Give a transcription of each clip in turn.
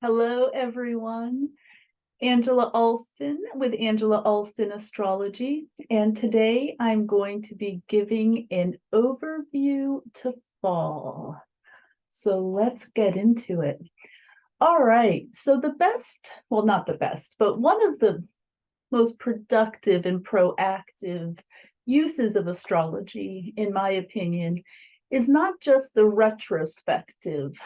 Hello, everyone. Angela Alston with Angela Alston Astrology. And today I'm going to be giving an overview to fall. So let's get into it. All right. So the best, well, not the best, but one of the most productive and proactive uses of astrology, in my opinion, is not just the retrospective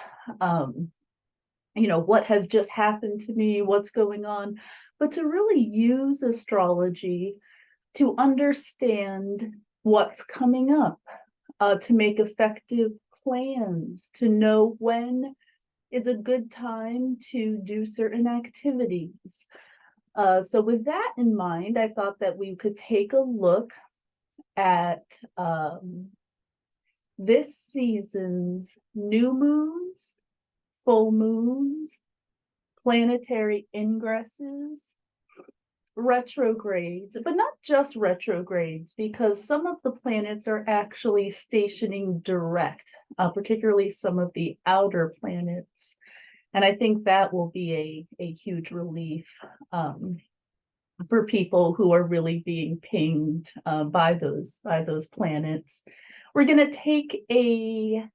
what has just happened to me, what's going on, but to really use astrology to understand what's coming up, to make effective plans, to know when is a good time to do certain activities. So with that in mind, I thought that we could take a look at this season's new moons, full moons, planetary ingresses, retrogrades, but not just retrogrades, because some of the planets are actually stationing direct, particularly some of the outer planets. And I think that will be a huge relief for people who are really being pinged by those planets. We're going to take a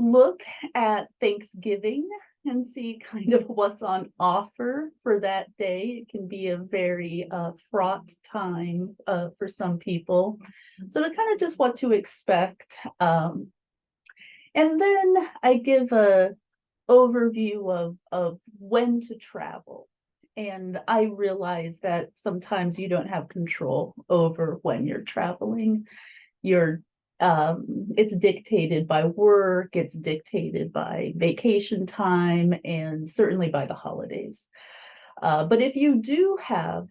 look at Thanksgiving and see kind of what's on offer for that day. It can be a very fraught time for some people. So to kind of just what to expect. And then I give a overview of when to travel. And I realize that sometimes you don't have control over when you're traveling. It's dictated by work, it's dictated by vacation time, and certainly by the holidays. But if you do have,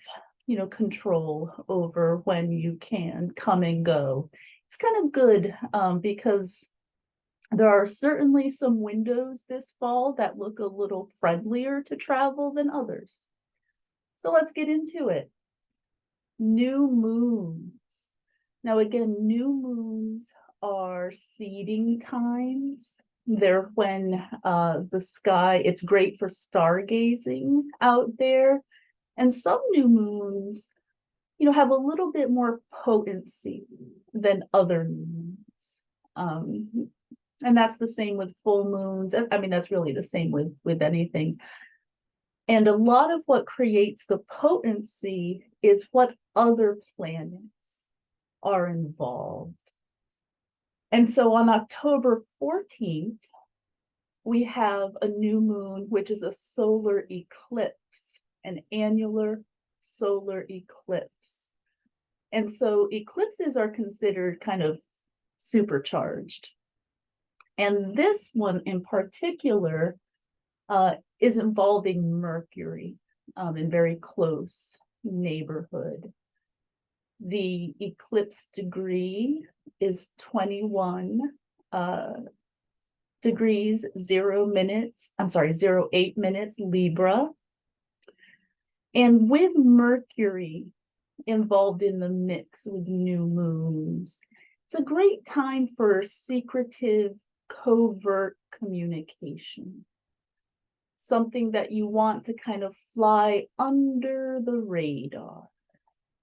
control over when you can come and go, it's kind of good because there are certainly some windows this fall that look a little friendlier to travel than others. So let's get into it. New moons. Now, again, new moons are seeding times. They're when the sky, it's great for stargazing out there. And some new moons, have a little bit more potency than other moons. And that's the same with full moons. I mean, that's really the same with anything. And a lot of what creates the potency is what other planets are involved. And so on October 14th, we have a new moon, which is a solar eclipse, an annular solar eclipse. And so eclipses are considered kind of supercharged. And this one in particular is involving Mercury in very close neighborhood. The eclipse degree is 21 degrees 08 minutes Libra. And with Mercury involved in the mix with new moons, it's a great time for secretive, covert communication. Something that you want to kind of fly under the radar.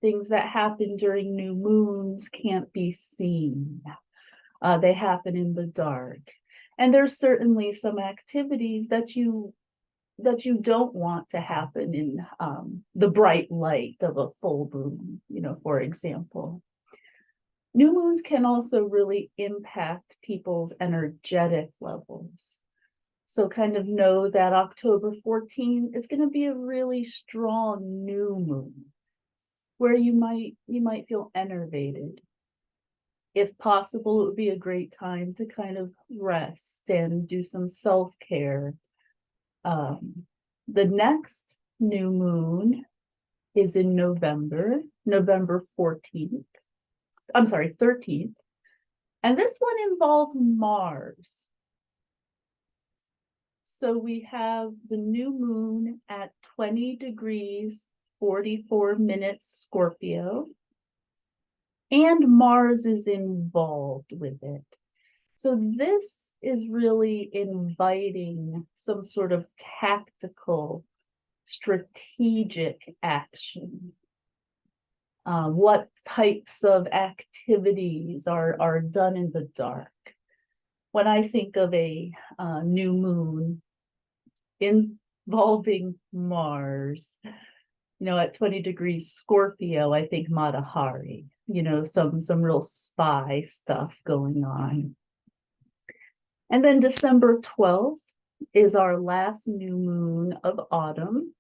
Things that happen during new moons can't be seen. They happen in the dark. And there's certainly some activities that you don't want to happen in the bright light of a full moon, for example. New moons can also really impact people's energetic levels. So kind of know that October 14th is going to be a really strong new moon where you might feel enervated. If possible, it would be a great time to kind of rest and do some self-care. The next new moon is in November 14th. I'm sorry, 13th. And this one involves Mars. So we have the new moon at 20 degrees 44 minutes Scorpio, and Mars is involved with it. So this is really inviting some sort of tactical, strategic action. What types of activities are done in the dark? When I think of a new moon involving Mars, at 20 degrees Scorpio, I think Mata Hari, some real spy stuff going on. And then December 12th is our last new moon of autumn.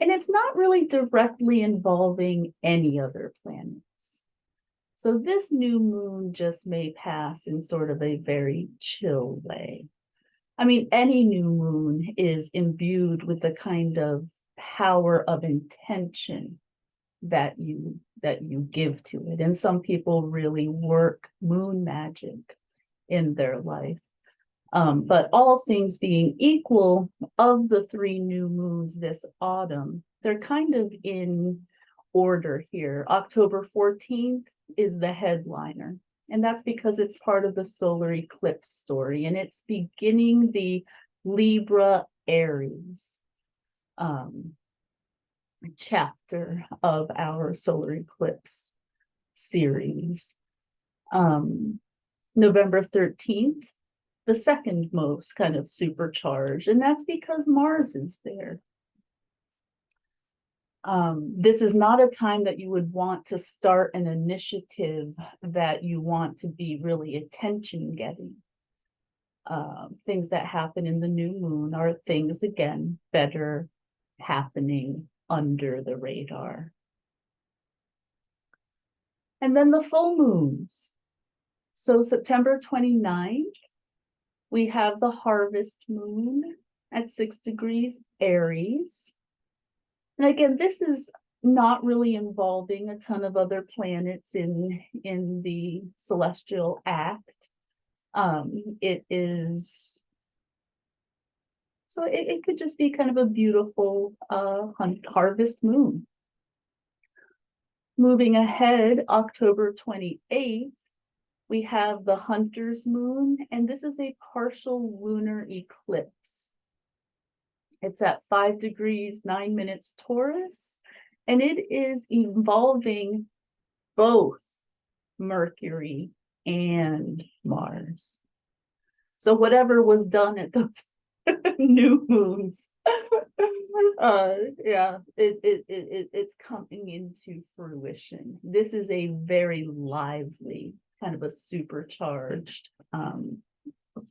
And it's not really directly involving any other planets. So this new moon just may pass in sort of a very chill way. I mean, any new moon is imbued with the kind of power of intention that you give to it. And some people really work moon magic in their life. But all things being equal, of the 3 new moons this autumn, they're kind of in order here. October 14th is the headliner, and that's because it's part of the solar eclipse story, and it's beginning the Libra Aries chapter of our solar eclipse series. November 13th, the second most kind of supercharged, and that's because Mars is there. This is not a time that you would want to start an initiative that you want to be really attention-getting. Things that happen in the new moon are things, again, better happening under the radar. And then the full moons. So September 29th, we have the harvest moon at 6 degrees Aries. And again, this is not really involving a ton of other planets in the celestial act. It is, so it could just be kind of a beautiful harvest moon. Moving ahead, October 28th, we have the hunter's moon, and this is a partial lunar eclipse. It's at 5 degrees, 9 minutes Taurus, and it is involving both Mercury and Mars. So whatever was done at those new moons, it's coming into fruition. This is a very lively, kind of a supercharged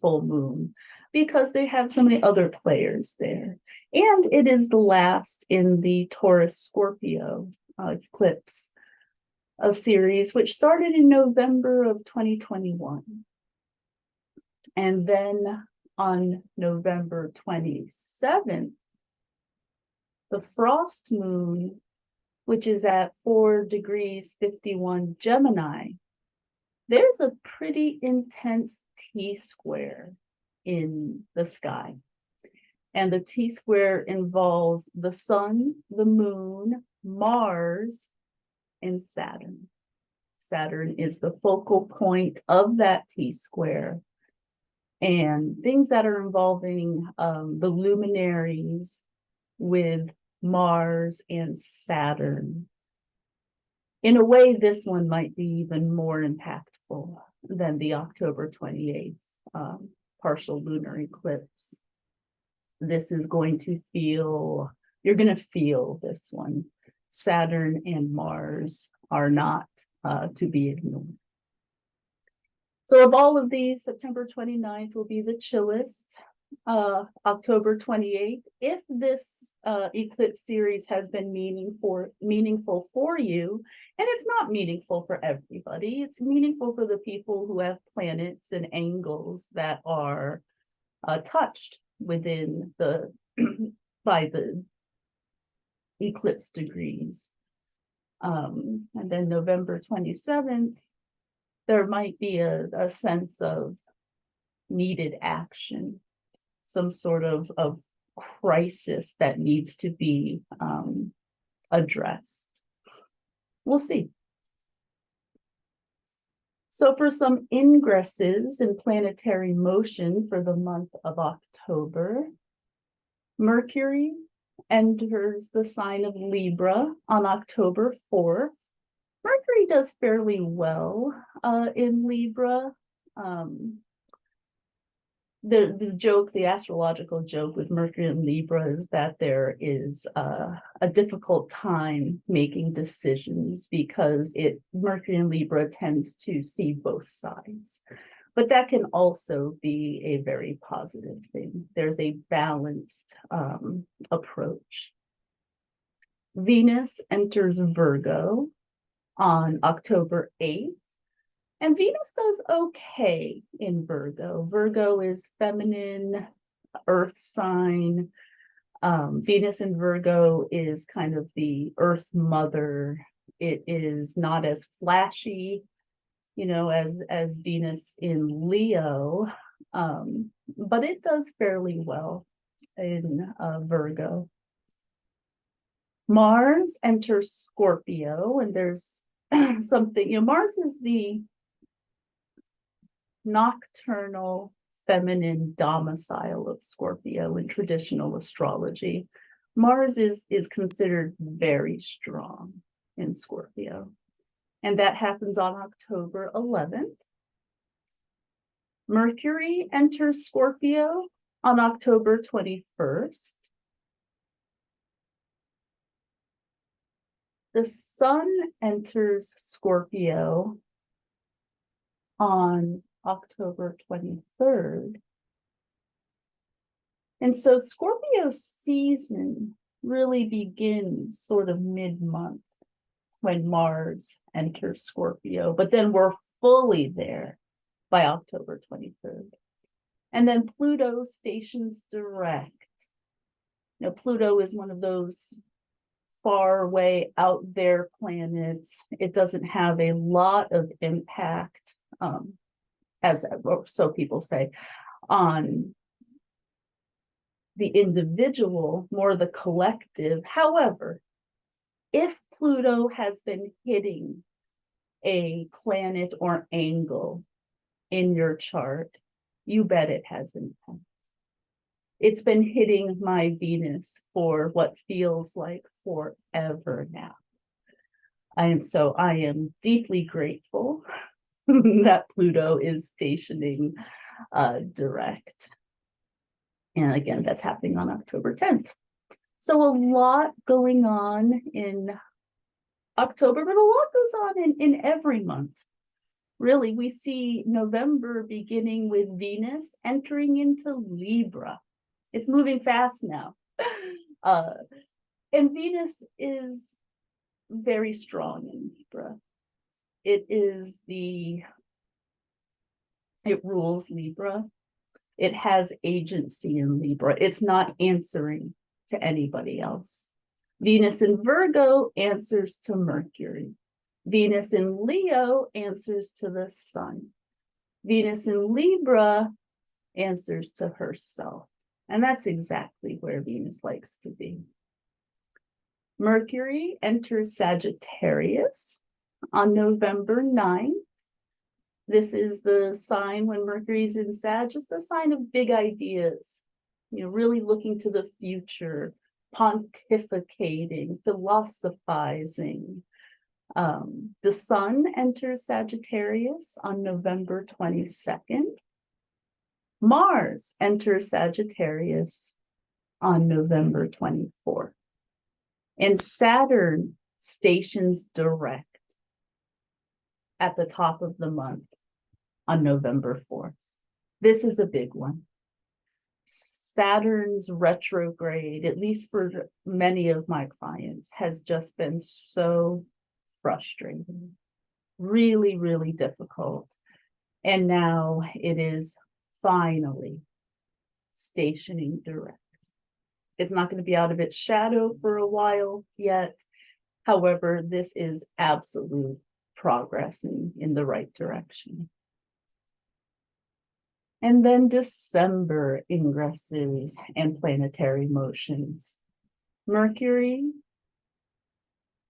full moon, because they have so many other players there. And it is the last in the Taurus Scorpio eclipse, a series which started in November of 2021. And then on November 27th, the frost moon, which is at 4 degrees 51 Gemini, there's a pretty intense T-square in the sky. And the T-square involves the sun, the moon, Mars, and Saturn. Saturn is the focal point of that T-square. And things that are involving the luminaries with Mars and Saturn. In a way, this one might be even more impactful than the October 28th partial lunar eclipse. This is going to feel, you're going to feel this one. Saturn and Mars are not to be ignored. So of all of these, September 29th will be the chillest. October 28th, if this eclipse series has been meaningful for you, and it's not meaningful for everybody, it's meaningful for the people who have planets and angles that are touched within the by the eclipse degrees. And then November 27th, there might be a sense of needed action, some sort of crisis that needs to be addressed. We'll see. So for some ingresses in planetary motion for the month of October, Mercury enters the sign of Libra on October 4th. Mercury does fairly well in Libra. The astrological joke with Mercury and Libra is that there is a difficult time making decisions because Mercury and Libra tends to see both sides. But that can also be a very positive thing. There's a balanced approach. Venus enters Virgo on October 8th. And Venus does okay in Virgo. Virgo is feminine, earth sign. Venus in Virgo is kind of the earth mother. It is not as flashy, as Venus in Leo, but it does fairly well in Virgo. Mars enters Scorpio, and there's something, Mars is the nocturnal feminine domicile of Scorpio in traditional astrology. Mars is considered very strong in Scorpio, and that happens on October 11th. Mercury enters Scorpio on October 21st. The Sun enters Scorpio on October 23rd. And so Scorpio season really begins sort of mid-month when Mars enters Scorpio, but then we're fully there by October 23rd. And then Pluto stations direct. Pluto is one of those far away out there planets. It doesn't have a lot of impact, or so people say, on the individual, more the collective. However, if Pluto has been hitting a planet or angle in your chart, you bet it has impact. It's been hitting my Venus for what feels like forever now. And so I am deeply grateful that Pluto is stationing direct. And again, that's happening on October 10th. So a lot going on in October, but a lot goes on in every month. Really, we see November beginning with Venus entering into Libra. It's moving fast now. And Venus is very strong in Libra. It rules Libra. It has agency in Libra. It's not answering to anybody else. Venus in Virgo answers to Mercury. Venus in Leo answers to the Sun. Venus in Libra answers to herself. And that's exactly where Venus likes to be. Mercury enters Sagittarius on November 9th. This is the sign when Mercury's in Sag, it's the sign of big ideas, really looking to the future, pontificating, philosophizing. The Sun enters Sagittarius on November 22nd. Mars enters Sagittarius on November 24th. And Saturn stations direct at the top of the month on November 4th. This is a big one. Saturn's retrograde, at least for many of my clients, has just been so frustrating, really, really difficult. And now it is finally stationing direct. It's not going to be out of its shadow for a while yet. However, this is absolute progress in the right direction. And then December ingresses and planetary motions. Mercury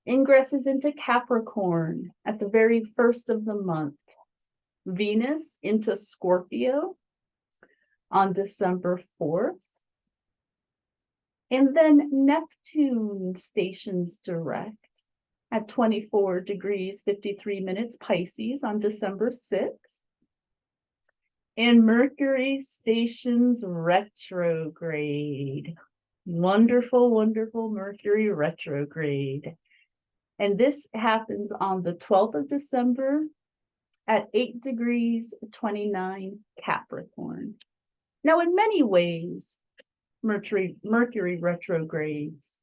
ingresses into Capricorn at the very first of the month. Venus into Scorpio on December 4th. And then Neptune stations direct at 24 degrees 53 minutes Pisces on December 6th. And Mercury stations retrograde. Wonderful, wonderful Mercury retrograde. And this happens on the 12th of December at 8 degrees 29 Capricorn. Now, in many ways, Mercury retrogrades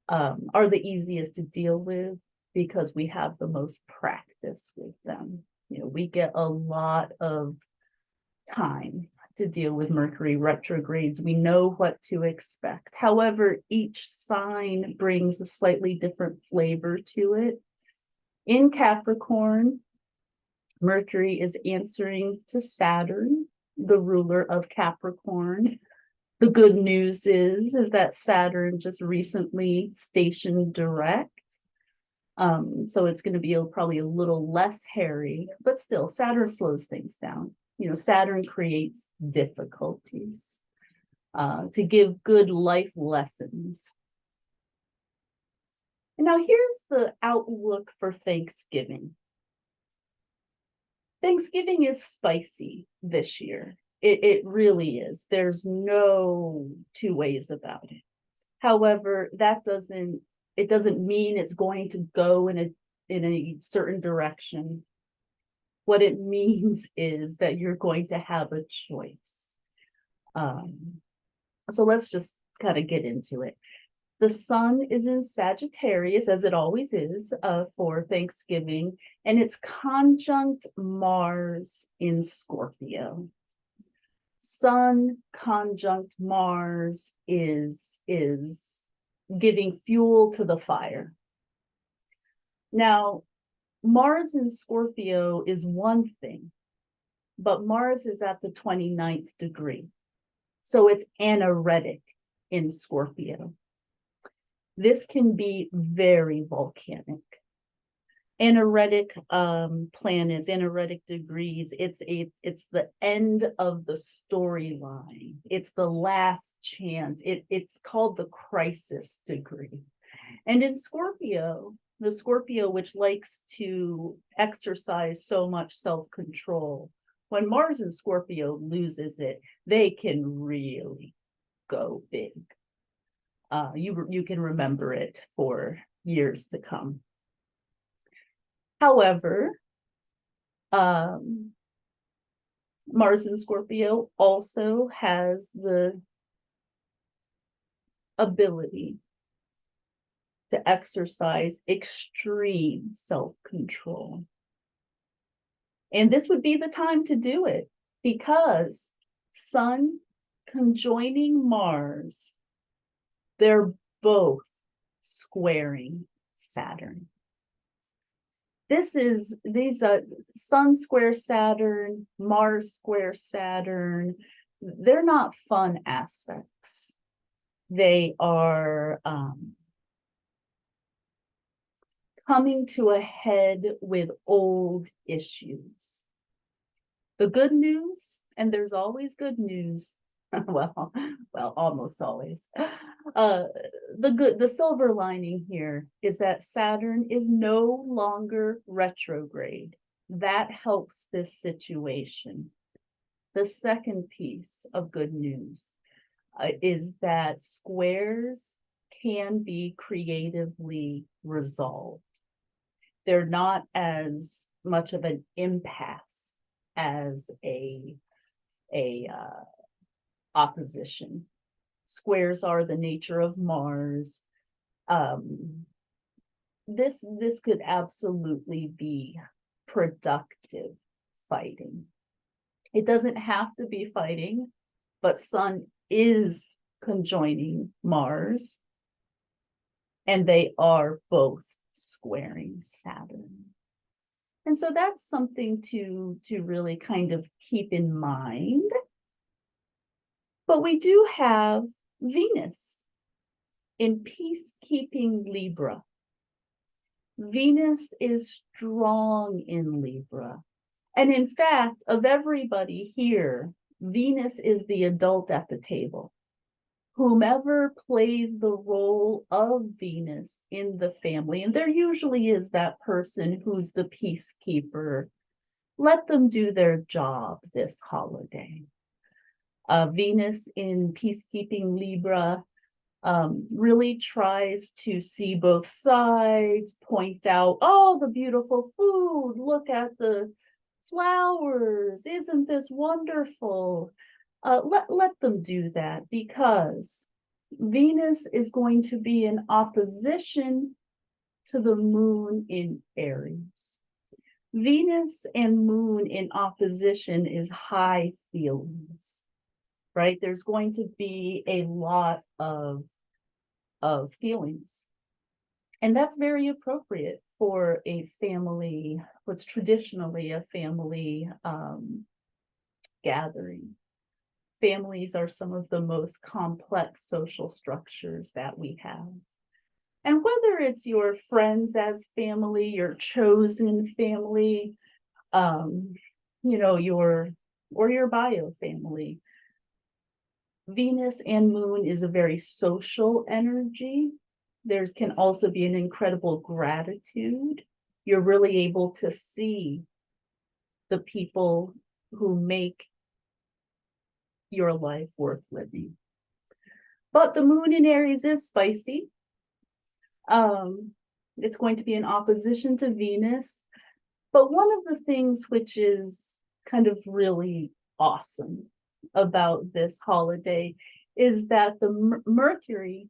are the easiest to deal with because we have the most practice with them. You know, we get a lot of time to deal with Mercury retrogrades. We know what to expect. However, each sign brings a slightly different flavor to it. In Capricorn, Mercury is answering to Saturn, the ruler of Capricorn. The good news is that Saturn just recently stationed direct. So it's going to be probably a little less hairy, but still Saturn slows things down. You know, Saturn creates difficulties to give good life lessons. And now here's the outlook for Thanksgiving. Thanksgiving is spicy this year. It really is. There's no two ways about it. However, it doesn't mean it's going to go in a certain direction. What it means is that you're going to have a choice. So let's just kind of get into it. The sun is in Sagittarius, as it always is, for Thanksgiving, and it's conjunct Mars in Scorpio. Sun conjunct Mars is giving fuel to the fire. Now, Mars in Scorpio is one thing, but Mars is at the 29th degree. So it's anaretic in Scorpio. This can be very volcanic. Anaretic planets, anaretic degrees, it's the end of the storyline. It's the last chance. It's called the crisis degree. And in Scorpio, the Scorpio, which likes to exercise so much self-control, when Mars in Scorpio loses it, they can really go big. You can remember it for years to come. However, Mars in Scorpio also has the ability to exercise extreme self-control. And this would be the time to do it because Sun conjoining Mars, they're both squaring Saturn. These Sun square Saturn, Mars square Saturn, they're not fun aspects. They are coming to a head with old issues. The good news, and there's always good news, well, almost always. The silver lining here is that Saturn is no longer retrograde. That helps this situation. The second piece of good news is that squares can be creatively resolved. They're not as much of an impasse as a opposition. Squares are the nature of Mars. This could absolutely be productive fighting. It doesn't have to be fighting, but Sun is conjoining Mars, and they are both squaring Saturn. And so that's something to really kind of keep in mind. But we do have Venus in peacekeeping Libra. Venus is strong in Libra, And in fact, of everybody here, Venus is the adult at the table. Whomever plays the role of Venus in the family, and there usually is that person who's the peacekeeper, let them do their job this holiday. Venus in peacekeeping Libra really tries to see both sides, point out, oh, the beautiful food, look at the flowers, isn't this wonderful? Let them do that, because Venus is going to be in opposition to the moon in Aries. Venus and moon in opposition is high feelings, right? There's going to be a lot of feelings. And that's very appropriate for a family, what's traditionally a family gathering. Families are some of the most complex social structures that we have. And whether it's your friends as family, your chosen family, your bio family, Venus and moon is a very social energy. There can also be an incredible gratitude. You're really able to see the people who make your life worth living. But the moon in Aries is spicy. It's going to be in opposition to Venus. But one of the things which is kind of really awesome about this holiday is that the Mercury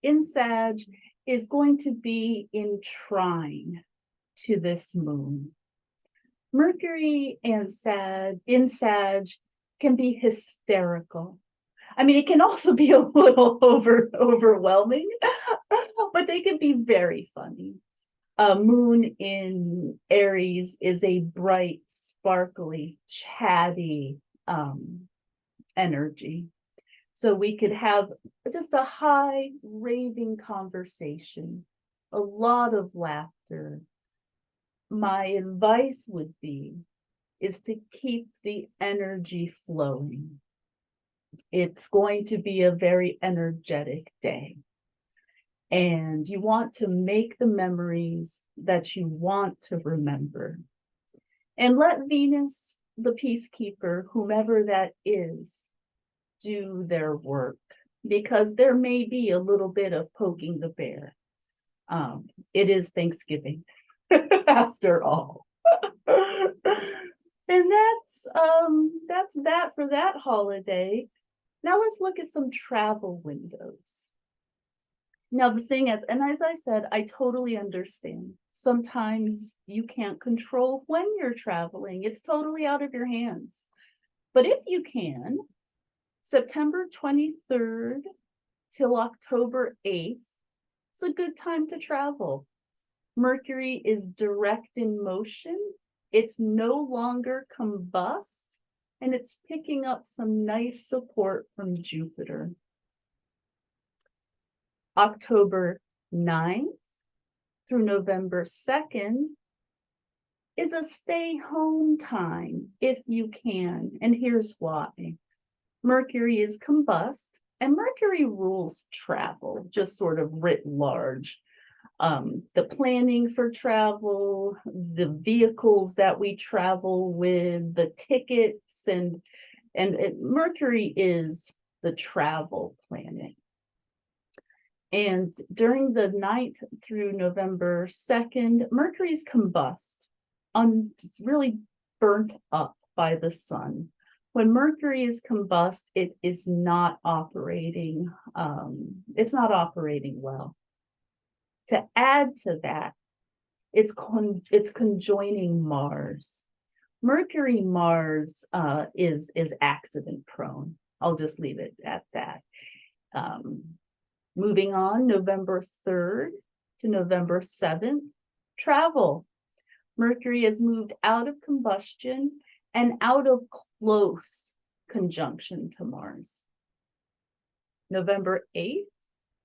in Sag is going to be in trine to this moon. Mercury and Sag can be hysterical. I mean, it can also be a little overwhelming, but they can be very funny. Moon in Aries is a bright, sparkly, chatty energy. So we could have just a high raving conversation, a lot of laughter. My advice would be is to keep the energy flowing. It's going to be a very energetic day. And you want to make the memories that you want to remember. And let Venus, the peacekeeper, whomever that is, do their work, because there may be a little bit of poking the bear. It is Thanksgiving, after all. And that's that for that holiday. Now let's look at some travel windows. Now the thing is, and as I said, I totally understand. Sometimes you can't control when you're traveling. It's totally out of your hands. But if you can, September 23rd till October 8th, it's a good time to travel. Mercury is direct in motion. It's no longer combust, and it's picking up some nice support from Jupiter. October 9th through November 2nd is a stay home time if you can, and here's why. Mercury is combust, and Mercury rules travel, just sort of writ large. The planning for travel, the vehicles that we travel with, the tickets, and Mercury is the travel planet. And during the 9th through November 2nd, Mercury's combust, it's really burnt up by the sun. When Mercury is combust, it is not operating. It's not operating well. To add to that, it's conjoining Mars. Mercury Mars is accident prone. I'll just leave it at that. Moving on, November 3rd to November 7th, travel. Mercury has moved out of combustion and out of close conjunction to Mars. November 8th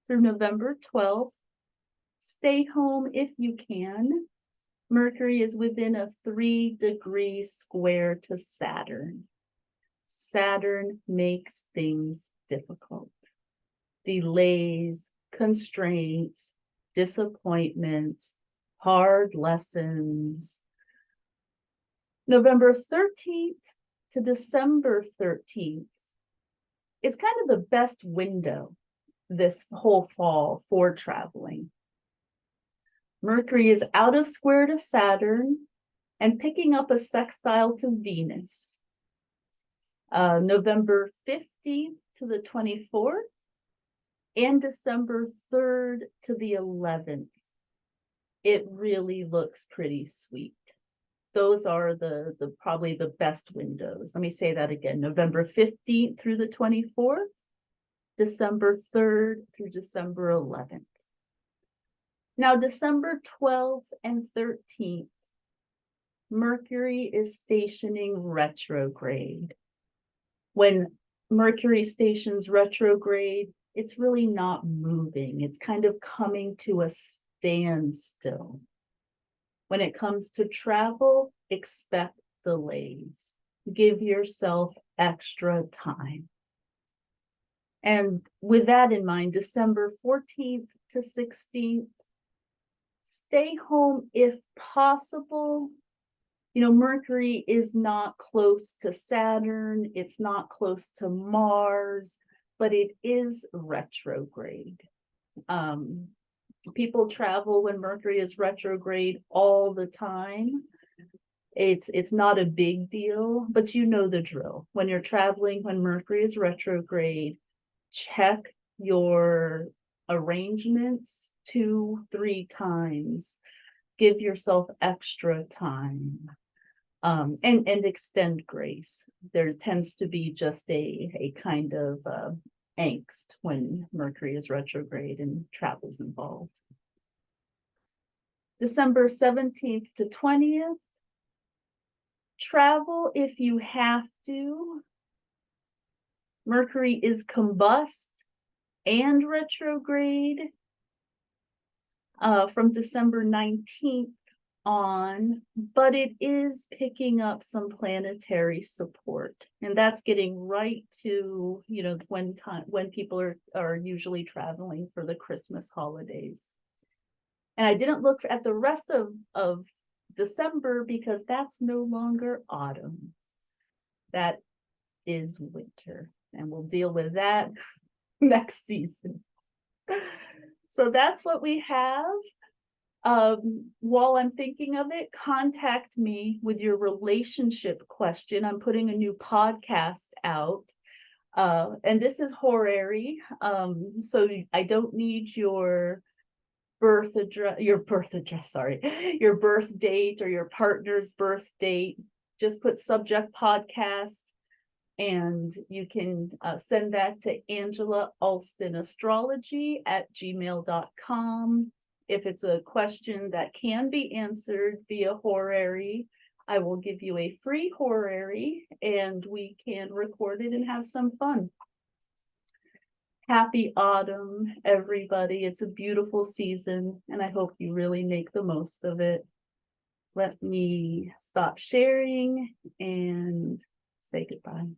through November 12th, stay home if you can. Mercury is within a 3-degree square to Saturn. Saturn makes things difficult. Delays, constraints, disappointments, hard lessons. November 13th to December 13th is kind of the best window this whole fall for traveling. Mercury is out of square to Saturn and picking up a sextile to Venus. November 15th to the 24th and December 3rd to the 11th. It really looks pretty sweet. Those are the probably the best windows. Let me say that again. November 15th through the 24th, December 3rd through December 11th. Now, December 12th and 13th, Mercury is stationing retrograde. When Mercury stations retrograde, it's really not moving. It's kind of coming to a standstill. When it comes to travel, expect delays. Give yourself extra time. And with that in mind, December 14th to 16th, stay home if possible. You know, Mercury is not close to Saturn, it's not close to Mars, but it is retrograde. People travel when Mercury is retrograde all the time. It's not a big deal, but you know the drill. When you're traveling, when Mercury is retrograde, check your arrangements 2-3 times. Give yourself extra time. And extend grace. There tends to be just a kind of angst when Mercury is retrograde and travel's involved. December 17th to 20th, travel if you have to. Mercury is combust and retrograde from December 19th on, but it is picking up some planetary support, and that's getting right to, you know, when people are usually traveling for the Christmas holidays. And I didn't look at the rest of December because that's no longer autumn. That is winter, and we'll deal with that next season. So that's what we have. While I'm thinking of it, contact me with your relationship question. I'm putting a new podcast out, and this is horary, so I don't need your birth date or your partner's birth date. Just put subject podcast, and you can send that to AngelaAlstonAstrology@gmail.com. If it's a question that can be answered via horary, I will give you a free horary and we can record it and have some fun. Happy autumn, everybody. It's a beautiful season, and I hope you really make the most of it. Let me stop sharing and say goodbye.